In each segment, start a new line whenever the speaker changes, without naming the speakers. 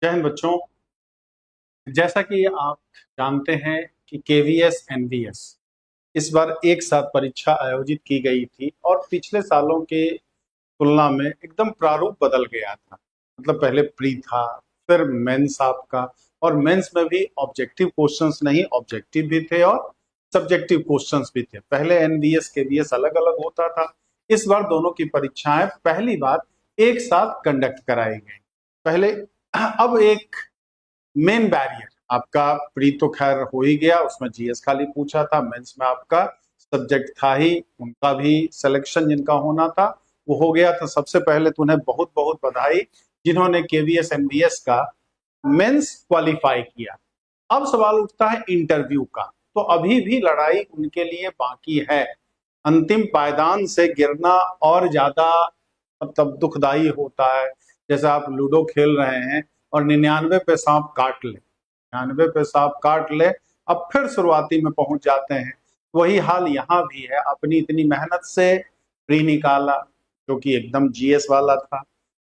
जय हिंद बच्चों। जैसा कि आप जानते हैं कि केवीएस एनवीएस इस बार एक साथ परीक्षा आयोजित की गई थी और पिछले सालों के तुलना में एकदम प्रारूप बदल गया था। मतलब पहले प्री था, फिर मेंस आपका, और मेंस में भी ऑब्जेक्टिव क्वेश्चंस नहीं, ऑब्जेक्टिव भी थे और सब्जेक्टिव क्वेश्चंस भी थे। पहले एनवीएस केवीएस अलग अलग होता था। इस बार दोनों की परीक्षाएं पहली बार एक साथ कंडक्ट कराई गई। पहले अब एक मेन बैरियर आपका प्री तो खैर हो ही गया, उसमें जीएस खाली पूछा था। मेंस में आपका सब्जेक्ट था ही, उनका भी सिलेक्शन जिनका होना था वो हो गया। तो सबसे पहले तो उन्हें बहुत बहुत बधाई जिन्होंने केवीएस एनवीएस का मेंस क्वालिफाई किया। अब सवाल उठता है इंटरव्यू का। तो अभी भी लड़ाई उनके लिए बाकी है। अंतिम पायदान से गिरना और ज्यादा मतलब दुखदाई होता है। जैसे आप लूडो खेल रहे हैं और 99 पे सांप काट ले, 99 पे सांप काट ले, अब फिर शुरुआती में पहुंच जाते हैं। वही हाल यहाँ भी है। अपनी इतनी मेहनत से प्री निकाला जो कि एकदम जीएस वाला था,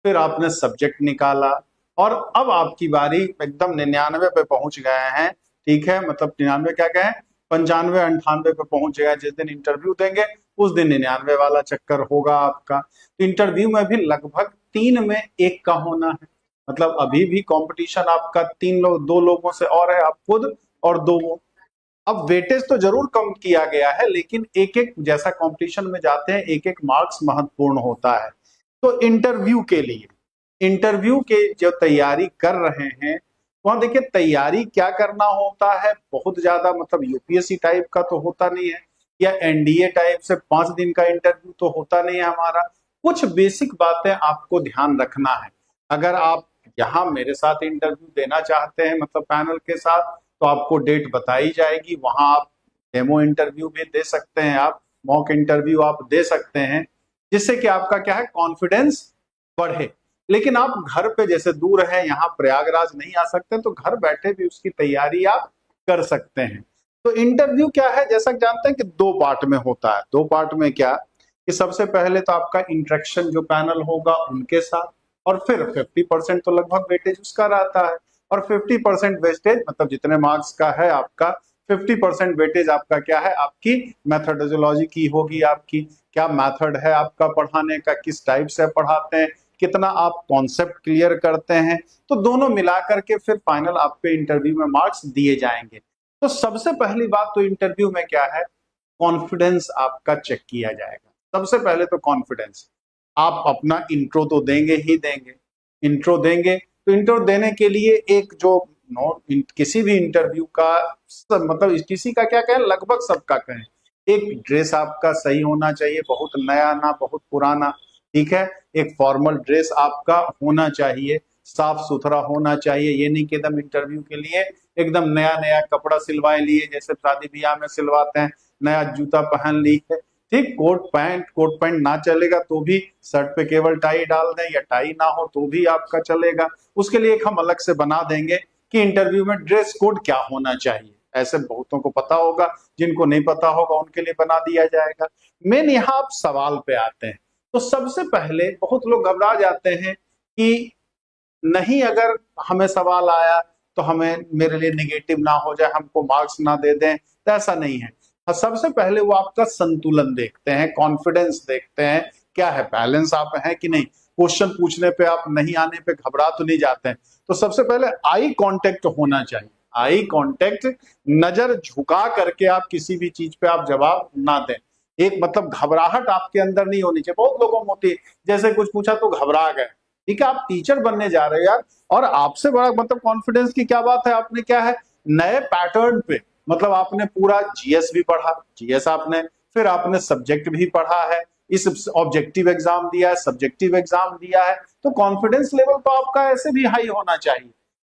फिर आपने सब्जेक्ट निकाला और अब आपकी बारी एकदम 99 पे पहुंच गए हैं। ठीक है, मतलब 99 क्या कहें, 95 98 पे पहुंच गया। जिस दिन इंटरव्यू देंगे उस दिन 99 वाला चक्कर होगा आपका। तो इंटरव्यू में भी लगभग 3 में 1 का होना है। मतलब अभी भी कंपटीशन आपका 3 लोग, 2 लोगों से और है, आप खुद और 2 वो। अब वेटेज तो जरूर कम किया गया है, लेकिन एक एक जैसा कंपटीशन में जाते हैं एक एक मार्क्स महत्वपूर्ण होता है। तो इंटरव्यू के लिए, इंटरव्यू के जो तैयारी कर रहे हैं वहां देखिए तैयारी क्या करना होता है। बहुत ज्यादा मतलब यूपीएससी टाइप का तो होता नहीं है, या एनडीए टाइप से 5 दिन का इंटरव्यू तो होता नहीं है हमारा। कुछ बेसिक बातें आपको ध्यान रखना है। अगर आप यहाँ मेरे साथ इंटरव्यू देना चाहते हैं, मतलब पैनल के साथ, तो आपको डेट बताई जाएगी। वहां आप डेमो इंटरव्यू भी दे सकते हैं, आप मॉक इंटरव्यू आप दे सकते हैं, जिससे कि आपका क्या है, कॉन्फिडेंस बढ़े। लेकिन आप घर पे, जैसे दूर है, यहाँ प्रयागराज नहीं आ सकते, तो घर बैठे भी उसकी तैयारी आप कर सकते हैं। तो इंटरव्यू क्या है, जैसा जानते हैं कि 2 पार्ट में होता है। 2 पार्ट में क्या कि सबसे पहले तो आपका इंटरेक्शन जो पैनल होगा उनके साथ, और फिर 50% तो लगभग वेटेज उसका रहता है, और 50% वेस्टेज मतलब जितने मार्क्स का है आपका 50% वेटेज आपका क्या है, आपकी मेथोडोलॉजी की होगी। आपकी क्या मेथड है आपका पढ़ाने का, किस टाइप से पढ़ाते हैं, कितना आप कॉन्सेप्ट क्लियर करते हैं। तो दोनों मिलाकर के फिर फाइनल आप पे इंटरव्यू में मार्क्स दिए जाएंगे। तो सबसे पहली बात तो इंटरव्यू में क्या है, कॉन्फिडेंस आपका चेक किया जाएगा। सबसे पहले तो कॉन्फिडेंस। आप अपना इंट्रो तो देंगे ही देंगे। इंट्रो देंगे तो इंट्रो देने के लिए एक जो किसी भी इंटरव्यू का मतलब किसी का क्या कहें, लगभग सबका कहें, एक ड्रेस आपका सही होना चाहिए, बहुत नया ना बहुत पुराना। ठीक है, एक फॉर्मल ड्रेस आपका होना चाहिए, साफ सुथरा होना चाहिए। ये नहीं कि एकदम इंटरव्यू के लिए एकदम नया नया कपड़ा सिलवाए लिए, जैसे शादी ब्याह में सिलवाते हैं, नया जूता पहन लिए। ठीक, कोट पैंट ना चलेगा तो भी शर्ट पे केवल टाई डाल दें, या टाई ना हो तो भी आपका चलेगा। उसके लिए एक हम अलग से बना देंगे कि इंटरव्यू में ड्रेस कोड क्या होना चाहिए। ऐसे बहुतों को पता होगा, जिनको नहीं पता होगा उनके लिए बना दिया जाएगा। मेन यहाँ आप सवाल पे आते हैं। तो सबसे पहले बहुत लोग घबरा जाते हैं कि नहीं, अगर हमें सवाल आया तो हमें, मेरे लिए नेगेटिव ना हो जाए, हमको मार्क्स ना दे दें। तो ऐसा नहीं है। सबसे पहले वो आपका संतुलन देखते हैं, कॉन्फिडेंस देखते हैं, क्या है, बैलेंस आप है कि नहीं। क्वेश्चन पूछने पे आप नहीं आने पे घबरा तो नहीं जाते हैं। तो सबसे पहले आई कांटेक्ट होना चाहिए। आई कांटेक्ट, नजर झुका करके आप किसी भी चीज पे आप जवाब ना दें। एक मतलब घबराहट आपके अंदर नहीं होनी चाहिए। बहुत लोगों में होती है, जैसे कुछ पूछा तो घबरा गए। ठीक है, आप टीचर बनने जा रहे हो यार, और आपसे बड़ा मतलब कॉन्फिडेंस की क्या बात है। आपने क्या है, नए पैटर्न पे, मतलब आपने पूरा जीएस भी पढ़ा, जीएस आपने, फिर आपने सब्जेक्ट भी पढ़ा है, इस ऑब्जेक्टिव एग्जाम दिया है, सब्जेक्टिव एग्जाम दिया है। तो कॉन्फिडेंस लेवल तो आपका ऐसे भी हाई होना चाहिए,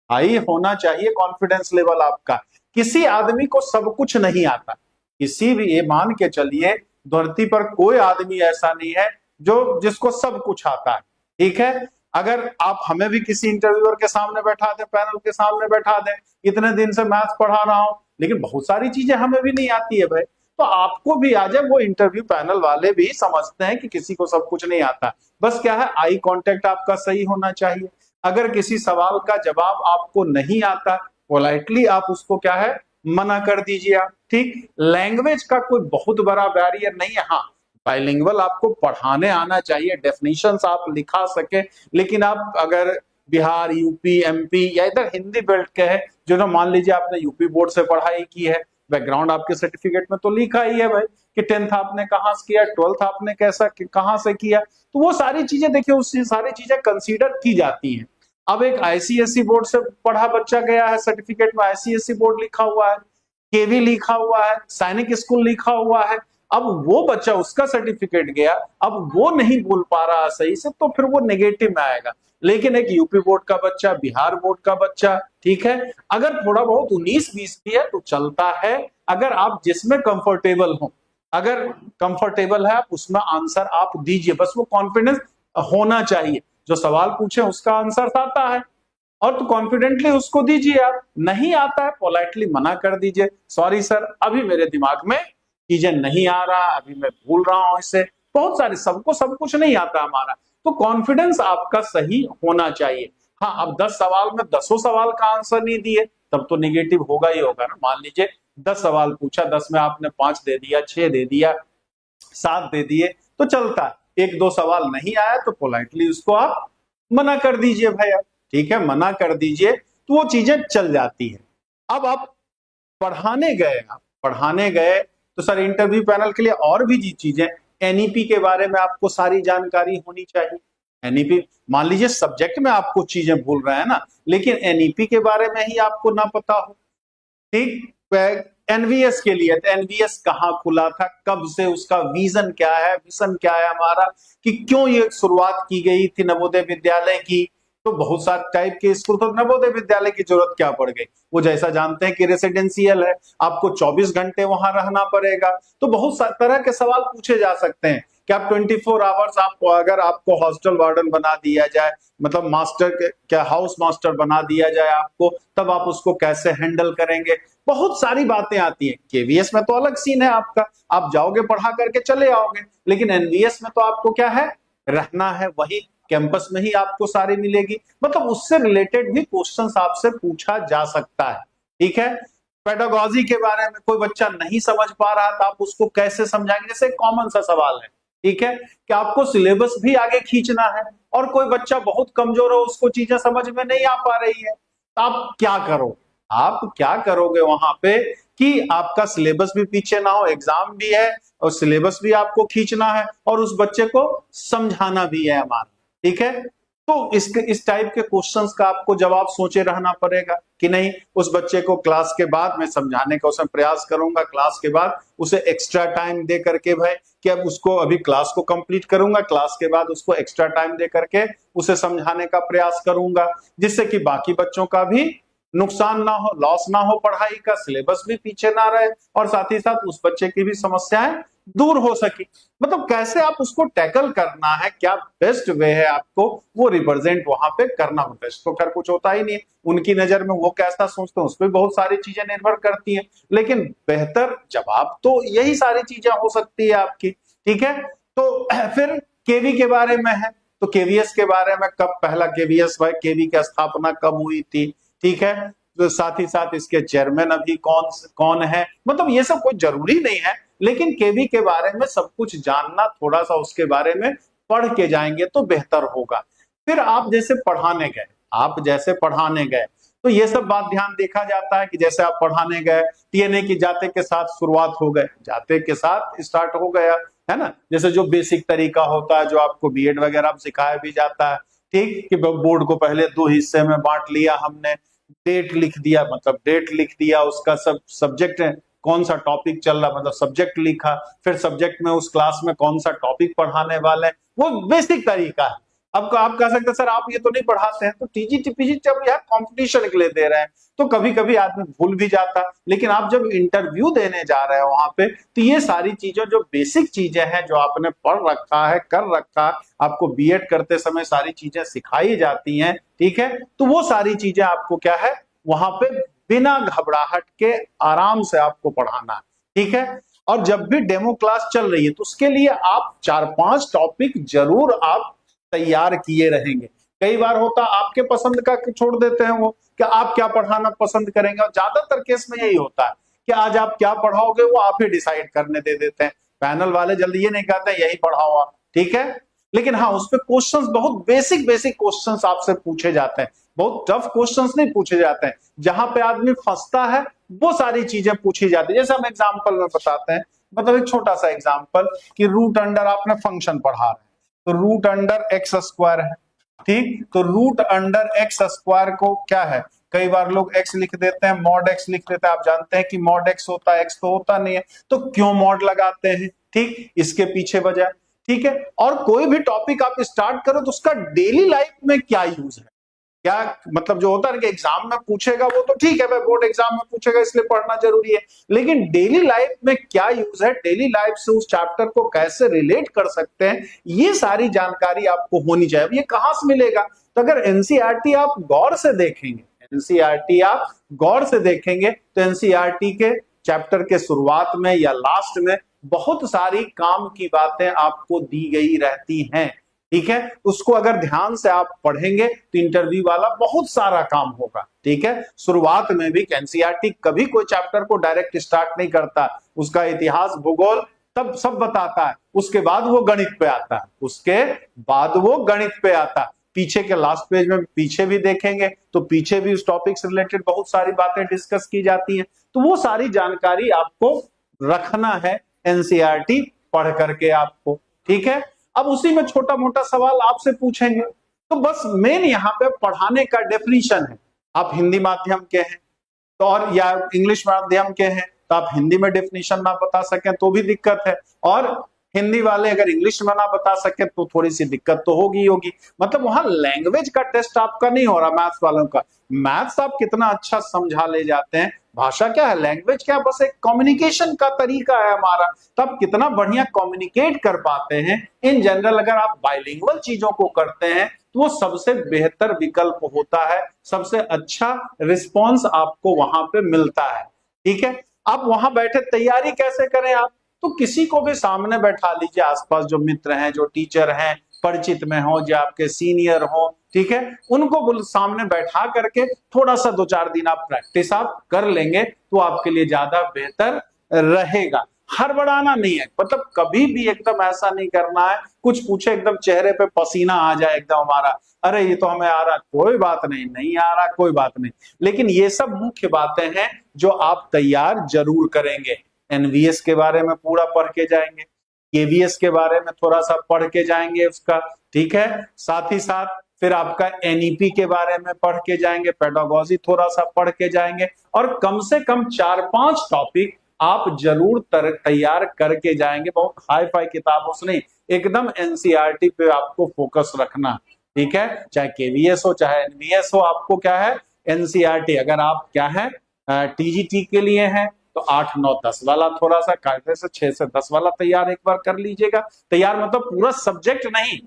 हाई होना चाहिए कॉन्फिडेंस लेवल आपका। किसी आदमी को सब कुछ नहीं आता, किसी भी, ये मान के चलिए धरती पर कोई आदमी ऐसा नहीं है जो जिसको सब कुछ आता है। ठीक है, अगर आप हमें भी किसी इंटरव्यूअर के सामने बैठा दें, पैनल के सामने बैठा दें, इतने दिन से मैथ्स पढ़ा रहा हूं लेकिन बहुत सारी चीजें हमें भी नहीं आती है भाई, तो आपको भी आ जाए। वो इंटरव्यू पैनल वाले भी समझते हैं कि किसी को सब कुछ नहीं आता। बस क्या है, आई कांटेक्ट आपका सही होना चाहिए। अगर किसी सवाल का जवाब आपको नहीं आता, पोलाइटली आप उसको क्या है, मना कर दीजिए आप। ठीक, लैंग्वेज का कोई बहुत बड़ा बैरियर नहीं है। हाँ, बाइलिंगुअल आपको पढ़ाने आना चाहिए, डेफिनेशंस आप लिखा सके, लेकिन आप अगर बिहार, यूपी, एमपी या इधर हिंदी बेल्ट के है, जो ना मान लीजिए आपने यूपी बोर्ड से पढ़ाई की है, बैकग्राउंड आपके सर्टिफिकेट में तो लिखा ही है भाई कि 10th आपने कहां से किया, 12th आपने कैसा कहां से किया, तो वो सारी चीजें देखिए, उससे सारी चीजें कंसीडर की जाती हैं। अब एक आईसीएसई बोर्ड से पढ़ा बच्चा गया है, सर्टिफिकेट में आईसीएसई बोर्ड लिखा हुआ है, केवी लिखा हुआ है, सैनिक स्कूल लिखा हुआ है, अब वो बच्चा, उसका सर्टिफिकेट गया, अब वो नहीं बोल पा रहा सही से, तो फिर वो नेगेटिव में आएगा। लेकिन एक यूपी बोर्ड का बच्चा, बिहार बोर्ड का बच्चा, ठीक है, अगर थोड़ा बहुत 19-20 भी है तो चलता है, अगर आप जिसमें कंफर्टेबल हो, अगर कंफर्टेबल है आप उसमें आंसर आप दीजिए, बस वो कॉन्फिडेंस होना चाहिए, जो सवाल पूछे उसका आंसर आता है और तो कॉन्फिडेंटली उसको दीजिए। आप नहीं आता है, पोलाइटली मना कर दीजिए, सॉरी सर अभी मेरे दिमाग में चीजें नहीं आ रहा, अभी मैं भूल रहा हूं इसे। बहुत सारे, सबको सब कुछ नहीं आता हमारा, तो कॉन्फिडेंस आपका सही होना चाहिए। हाँ, अब 10 सवाल में 10 सवाल का आंसर नहीं दिए तब तो निगेटिव होगा ही होगा ना। मान लीजिए 10 सवाल पूछा, 10 में आपने 5 दे दिया, 6 दे दिया, 7 दे दिए तो चलता है। 1-2 सवाल नहीं आया तो पोलाइटली उसको आप मना कर दीजिए भैया, ठीक है, मना कर दीजिए, तो वो चीजें चल जाती है। अब आप पढ़ाने गए, आप पढ़ाने गए तो सर इंटरव्यू पैनल के लिए और भी चीजें, एनईपी के बारे में आपको सारी जानकारी होनी चाहिए। एनईपी, मान लीजिए सब्जेक्ट में आपको चीजें भूल रहे हैं ना, लेकिन एनईपी के बारे में ही आपको ना पता हो। ठीक, एनवीएस के लिए, तो एनवीएस कहाँ खुला था, कब से, उसका विजन क्या है, मिशन क्या है हमारा, कि क्यों ये शुरुआत की गई थी नवोदय विद्यालय की। तो बहुत सारे टाइप के स्कूल, तो नवोदय विद्यालय की जरूरत क्या पड़ गई, वो जैसा जानते हैं कि रेसिडेंशियल है, आपको 24 घंटे वहां रहना पड़ेगा। तो बहुत तरह के सवाल पूछे जा सकते हैं कि आप 24 आवर्स, आपको अगर आपको हॉस्टल वार्डन बना दिया जाए, मतलब मास्टर के क्या, हाउस मास्टर बना दिया जाए आपको, तब आप उसको कैसे हैंडल करेंगे। बहुत सारी बातें आती हैं। केवीएस में तो अलग सीन है आपका, आप जाओगे पढ़ा करके चले आओगे, लेकिन एनवीएस में तो आपको क्या है, रहना है, वही कैंपस में ही आपको सारी मिलेगी, मतलब उससे रिलेटेड भी क्वेश्चंस आपसे पूछा जा सकता है। ठीक है, पेडागोजी के बारे में कोई बच्चा नहीं समझ पा रहा तो आप उसको कैसे समझाएंगे, जैसे कॉमन सा सवाल है, ठीक है, कि आपको सिलेबस भी आगे खींचना है और कोई बच्चा बहुत कमजोर हो, उसको चीजें समझ में नहीं आ पा रही है, तो आप क्या करो, आप क्या करोगे वहां पे कि आपका सिलेबस भी पीछे ना हो, एग्जाम भी है और सिलेबस भी आपको खींचना है और उस बच्चे को समझाना भी है हमारा। ठीक है, तो इस टाइप के क्वेश्चंस का आपको जवाब सोचे रहना पड़ेगा कि नहीं, उस बच्चे को क्लास के बाद मैं समझाने का उसमें प्रयास करूंगा, क्लास के बाद उसे एक्स्ट्रा टाइम दे करके भाई, कि अब उसको अभी क्लास को कंप्लीट करूंगा, क्लास के बाद उसको एक्स्ट्रा टाइम दे करके उसे समझाने का प्रयास करूंगा, जिससे कि बाकी बच्चों का भी नुकसान ना हो, लॉस ना हो, पढ़ाई का सिलेबस भी पीछे ना रहे और साथ ही साथ उस बच्चे की भी समस्याएं दूर हो सके। मतलब कैसे आप उसको टैकल करना है, क्या बेस्ट वे है आपको वो रिप्रेजेंट वहां पे करना। बेस्ट तो कर कुछ होता ही नहीं है, उनकी नजर में वो कैसा सोचते हैं उस पर बहुत सारी चीजें निर्भर करती हैं, लेकिन बेहतर जवाब तो यही सारी चीजें हो सकती है आपकी। ठीक है, तो फिर केवी के बारे में है, तो केवीएस के बारे में, कब पहला केवीएस भाई, केवी की स्थापना कब हुई थी, ठीक है, तो साथ ही साथ इसके चेयरमैन अभी कौन कौन है, मतलब ये सब कोई जरूरी नहीं है, लेकिन केवी के बारे में सब कुछ जानना, थोड़ा सा उसके बारे में पढ़ के जाएंगे तो बेहतर होगा। फिर आप जैसे पढ़ाने गए, आप जैसे पढ़ाने गए तो ये सब बात ध्यान देखा जाता है कि जैसे आप पढ़ाने गए, टीएनए की जाते के साथ शुरुआत हो गए, जाते के साथ स्टार्ट हो गया है ना, जैसे जो बेसिक तरीका होता है जो आपको बीएड वगैरह में सिखाया भी जाता है। ठीक, कि बोर्ड को पहले 2 हिस्से में बांट लिया हमने, डेट लिख दिया, मतलब डेट लिख दिया, उसका सब सब्जेक्ट कौन सा टॉपिक चल रहा, मतलब सब्जेक्ट लिखा, फिर सब्जेक्ट में उस क्लास में कौन सा टॉपिक पढ़ाने वाले हैं, वो बेसिक तरीका है। अब आप कह सकते हैं सर आप ये तो नहीं पढ़ाते हैं, तो टीजी टीपीजी जब यार कंपटीशन के लिए दे रहे हैं तो कभी कभी आदमी भूल भी जाता, लेकिन आप जब इंटरव्यू देने जा रहे हैं वहां पे, तो ये सारी चीजें जो बेसिक चीजें हैं जो आपने पढ़ रखा है, कर रखा, आपको बीएड करते समय सारी चीजें सिखाई जाती हैं। ठीक है, तो वो सारी चीजें आपको क्या है वहां पे बिना घबराहट के आराम से आपको पढ़ाना है। ठीक है, और जब भी डेमो क्लास चल रही है तो उसके लिए आप 4-5 टॉपिक जरूर आप तैयार किए रहेंगे। कई बार होता आपके पसंद का छोड़ देते हैं वो, कि आप क्या पढ़ाना पसंद करेंगे, और ज्यादातर केस में यही होता है कि आज आप क्या पढ़ाओगे वो आप ही डिसाइड करने दे देते हैं। पैनल वाले जल्दी ये नहीं कहते यही पढ़ाओ आप, ठीक है। लेकिन हाँ, उसपे क्वेश्चंस बहुत बेसिक बेसिक क्वेश्चंस आपसे पूछे जाते हैं, बहुत टफ क्वेश्चंस नहीं पूछे जाते हैं। जहां पे आदमी फंसता है वो सारी चीजें पूछी जाती है। जैसे हम एग्जाम्पल में बताते हैं, मतलब एक छोटा सा एग्जाम्पल कि रूट अंडर आपने फंक्शन पढ़ा है, तो रूट अंडर एक्स स्क्वायर है, ठीक। तो रूट अंडर एक्स स्क्वायर को क्या है, कई बार लोग एक्स लिख देते हैं, मॉड एक्स लिख देते हैं। आप जानते हैं कि मॉड एक्स होता है, एक्स तो होता नहीं है, तो क्यों मॉड लगाते हैं, ठीक, इसके पीछे वजह, ठीक है। और कोई भी टॉपिक आप स्टार्ट करो तो उसका डेली लाइफ में क्या यूज है, क्या मतलब जो होता है कि एग्जाम में पूछेगा वो तो ठीक है भाई, बोर्ड एग्जाम में पूछेगा इसलिए पढ़ना जरूरी है, लेकिन डेली लाइफ में क्या यूज है, डेली लाइफ से उस चैप्टर को कैसे रिलेट कर सकते हैं, ये सारी जानकारी आपको होनी चाहिए। अब ये कहां से मिलेगा, तो अगर एनसीईआरटी आप गौर से देखेंगे, एनसीईआरटी आप गौर से देखेंगे तो एनसीईआरटी के चैप्टर के शुरुआत में या लास्ट में बहुत सारी काम की बातें आपको दी गई रहती हैं, ठीक है। उसको अगर ध्यान से आप पढ़ेंगे तो इंटरव्यू वाला बहुत सारा काम होगा, ठीक है। शुरुआत में भी एनसीईआरटी कभी कोई चैप्टर को डायरेक्ट स्टार्ट नहीं करता, उसका इतिहास भूगोल तब सब बताता है, उसके बाद वो गणित पे आता है, उसके बाद वो गणित पे आता है। पीछे के लास्ट पेज में पीछे भी देखेंगे तो पीछे भी उस टॉपिक से रिलेटेड बहुत सारी बातें डिस्कस की जाती हैं, तो वो सारी जानकारी आपको रखना है एनसीईआरटी पढ़ करके आपको, ठीक है। अब उसी में छोटा मोटा सवाल आपसे पूछेंगे, तो बस मेन यहाँ पे पढ़ाने का डेफिनेशन है। आप हिंदी माध्यम के हैं तो, और या इंग्लिश माध्यम के हैं तो आप हिंदी में डेफिनेशन ना बता सकें तो भी दिक्कत है, और हिंदी वाले अगर इंग्लिश में ना बता सके तो थोड़ी सी दिक्कत तो होगी होगी। मतलब वहां लैंग्वेज का टेस्ट आपका नहीं हो रहा मैथ्स वालों का, मैथ्स आप कितना अच्छा समझा ले जाते हैं, भाषा क्या है, लैंग्वेज क्या है, बस एक कम्युनिकेशन का तरीका है हमारा, तो आप कितना बढ़िया कम्युनिकेट कर पाते हैं। इन जनरल अगर आप बाइलिंगुअल चीजों को करते हैं तो वो सबसे बेहतर विकल्प होता है, सबसे अच्छा रिस्पॉन्स आपको वहां पे मिलता है, ठीक है। आप वहां बैठे तैयारी कैसे करें आप, तो किसी को भी सामने बैठा लीजिए, आसपास जो मित्र हैं, जो टीचर हैं, परिचित में हो, जो आपके सीनियर हो, ठीक है, उनको सामने बैठा करके थोड़ा सा 2-4 दिन आप प्रैक्टिस आप कर लेंगे तो आपके लिए ज्यादा बेहतर रहेगा। हड़बड़ाना नहीं है, मतलब कभी भी एकदम ऐसा नहीं करना है कुछ पूछे एकदम चेहरे पे पसीना आ जाए एकदम हमारा, अरे ये तो हमें आ रहा, कोई बात नहीं, नहीं आ रहा कोई बात नहीं, लेकिन ये सब मुख्य बातें हैं जो आप तैयार जरूर करेंगे। एनवीएस के बारे में पूरा पढ़ के जाएंगे, केवीएस के बारे में थोड़ा सा पढ़ के जाएंगे उसका, ठीक है। साथ ही साथ फिर आपका एनईपी के बारे में पढ़ के जाएंगे, पेडागोजी थोड़ा सा पढ़ के जाएंगे, और कम से कम 4-5 टॉपिक आप जरूर तैयार करके जाएंगे। बहुत हाई फाई किताबों से नहीं, एकदम एनसीईआरटी पे आपको फोकस रखना, ठीक है। चाहे केवीएस हो चाहे एनवीएस हो, आपको क्या है एनसीईआरटी। अगर आप क्या है टीजीटी के लिए हैं तो 8, 9, 10 वाला थोड़ा सा कायदे से 6 से 10 वाला तैयार एक बार कर लीजिएगा। तैयार मतलब पूरा सब्जेक्ट नहीं,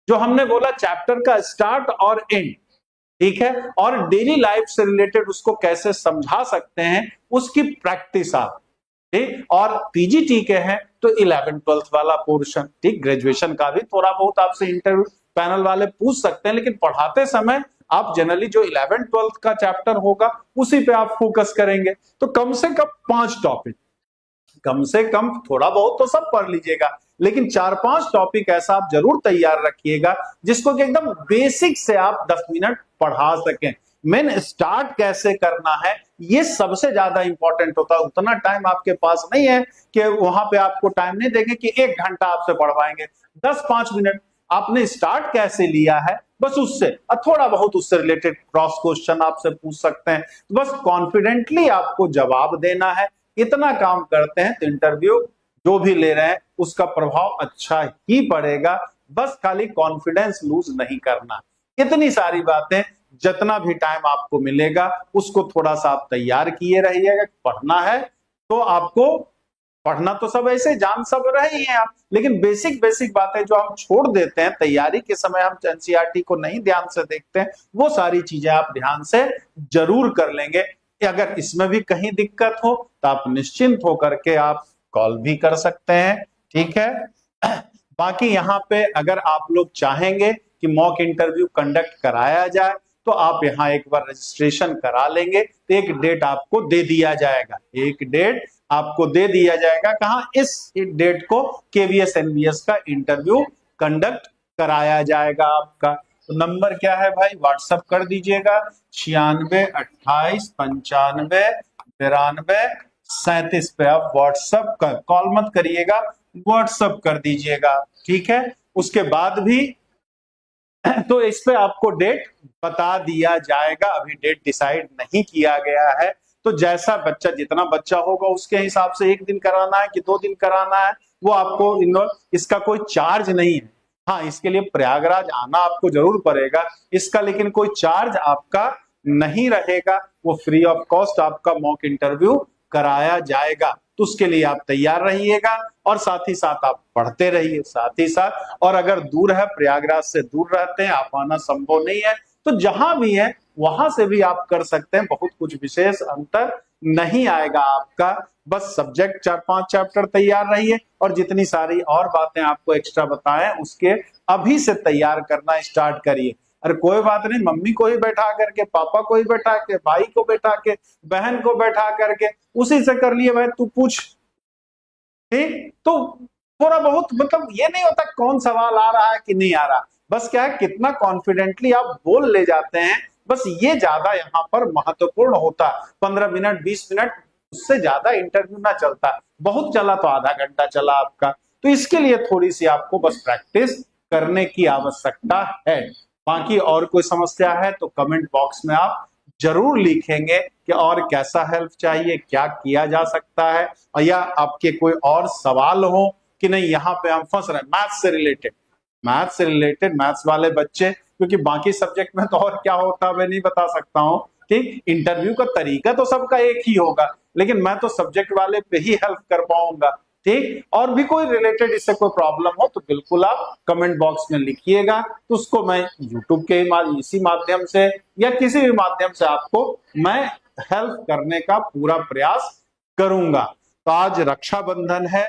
जो हमने बोला चैप्टर का स्टार्ट और एंड, ठीक है, और डेली लाइफ से रिलेटेड उसको कैसे समझा सकते हैं उसकी प्रैक्टिस आप, ठीक। और पीजीटी के हैं तो 11th-12th वाला पोर्शन, ठीक। ग्रेजुएशन का भी थोड़ा बहुत आपसे इंटरव्यू पैनल वाले पूछ सकते हैं, लेकिन पढ़ाते समय आप जनरली जो 11th-12th का चैप्टर होगा उसी पे आप फोकस करेंगे। तो कम से कम 5 टॉपिक, कम से कम थोड़ा बहुत तो सब पढ़ लीजिएगा, लेकिन 4-5 टॉपिक ऐसा आप जरूर तैयार रखिएगा जिसको कि एकदम बेसिक से आप 10 मिनट पढ़ा सकें। मेन स्टार्ट कैसे करना है ये सबसे ज्यादा इंपॉर्टेंट होता है। उतना टाइम आपके पास नहीं है कि वहां पे आपको टाइम नहीं देंगे कि 1 घंटा आपसे पढ़वाएंगे, 10-5 मिनट आपने स्टार्ट कैसे लिया है बस उससे, थोड़ा बहुत उससे रिलेटेड क्रॉस क्वेश्चन आपसे पूछ सकते हैं, बस कॉन्फिडेंटली आपको जवाब देना है। इतना काम करते हैं तो इंटरव्यू जो भी ले रहे हैं उसका प्रभाव अच्छा ही पड़ेगा, बस खाली कॉन्फिडेंस लूज नहीं करना। इतनी सारी बातें, जितना भी टाइम आपको मिलेगा उसको थोड़ा सा आप तैयार किए रहिएगा। पढ़ना है तो आपको, पढ़ना तो सब ऐसे जान सब रहे ही हैं आप, लेकिन बेसिक बेसिक बातें जो हम छोड़ देते हैं तैयारी के समय, हम एनसीईआरटी को नहीं ध्यान से देखते हैं, वो सारी चीजें आप ध्यान से जरूर कर लेंगे। अगर इसमें भी कहीं दिक्कत हो तो आप निश्चिंत होकर के आप कॉल भी कर सकते हैं, ठीक है। बाकी यहाँ पे अगर आप लोग चाहेंगे कि मॉक इंटरव्यू कंडक्ट कराया जाए, तो आप यहाँ एक बार रजिस्ट्रेशन करा लेंगे तो एक डेट आपको दे दिया जाएगा, एक डेट आपको दे दिया जाएगा। कहाँ? इस डेट को केवीएस एनवीएस का इंटरव्यू कंडक्ट कराया जाएगा आपका। तो नंबर क्या है भाई, व्हाट्सएप कर दीजिएगा 96 98 95 92 37 पे आप व्हाट्सएप कर, कॉल मत करिएगा, व्हाट्सएप कर दीजिएगा, ठीक है। उसके बाद भी तो इस पे आपको डेट बता दिया जाएगा, अभी डेट डिसाइड नहीं किया गया है। तो जैसा बच्चा, जितना बच्चा होगा उसके हिसाब से 1 दिन कराना है कि 2 दिन कराना है, वो आपको, इसका कोई चार्ज नहीं है। हाँ, इसके लिए प्रयागराज आना आपको जरूर पड़ेगा, इसका लेकिन कोई चार्ज आपका नहीं रहेगा, वो फ्री ऑफ कॉस्ट आपका मॉक इंटरव्यू कराया जाएगा। तो उसके लिए आप तैयार रहिएगा और साथ ही साथ आप पढ़ते रहिए साथ ही साथ। और अगर दूर है, प्रयागराज से दूर रहते हैं, आप आना संभव नहीं है, तो जहां भी है वहां से भी आप कर सकते हैं, बहुत कुछ विशेष अंतर नहीं आएगा आपका। बस सब्जेक्ट 4-5 चैप्टर तैयार रहिए और जितनी सारी और बातें आपको एक्स्ट्रा बताएं उसके अभी से तैयार करना स्टार्ट करिए। अरे कोई बात नहीं, मम्मी को ही बैठा करके, पापा को ही बैठा के, भाई को बैठा के, बहन को बैठा करके उसी से कर लिए भाई, तू पूछ, ठीक। तो थोड़ा बहुत मतलब ये नहीं होता कौन सवाल आ रहा है कि नहीं आ रहा, बस क्या है कितना कॉन्फिडेंटली आप बोल ले जाते हैं, बस ये ज्यादा यहाँ पर महत्वपूर्ण होता। 15 मिनट 20 मिनट उससे ज्यादा इंटरव्यू ना चलता, बहुत चला तो आधा घंटा चला आपका। तो इसके लिए थोड़ी सी आपको बस प्रैक्टिस करने की आवश्यकता है। बाकी और कोई समस्या है तो कमेंट बॉक्स में आप जरूर लिखेंगे कि और कैसा हेल्प चाहिए, क्या किया जा सकता है, या आपके कोई और सवाल हो कि नहीं यहाँ पे हम फंस रहे हैं मैथ्स से रिलेटेड, मैथ्स वाले बच्चे, क्योंकि बाकी सब्जेक्ट में तो और क्या होता है मैं नहीं बता सकता हूँ, ठीक। इंटरव्यू का तरीका तो सबका एक ही होगा, लेकिन मैं तो सब्जेक्ट वाले पे ही हेल्प कर पाऊंगा, ठीक। और भी कोई रिलेटेड इससे कोई प्रॉब्लम हो तो बिल्कुल आप कमेंट बॉक्स में लिखिएगा, तो उसको मैं यूट्यूब के इसी माध्यम से या किसी भी माध्यम से आपको मैं हेल्प करने का पूरा प्रयास करूंगा। तो आज रक्षाबंधन है,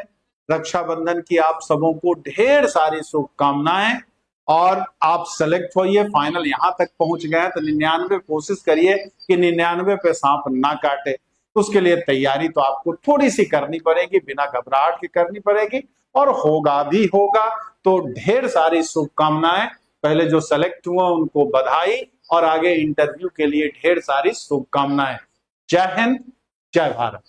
रक्षाबंधन की आप सबों को ढेर सारी शुभकामनाएं, और आप सेलेक्ट होइए, फाइनल यहां तक पहुंच गए तो 99 कोशिश करिए कि 99 पे सांप ना काटे। उसके लिए तैयारी तो आपको थोड़ी सी करनी पड़ेगी, बिना घबराहट के करनी पड़ेगी, और होगा भी होगा। तो ढेर सारी शुभकामनाएं, पहले जो सेलेक्ट हुआ उनको बधाई, और आगे इंटरव्यू के लिए ढेर सारी शुभकामनाएं। जय हिंद, जय भारत।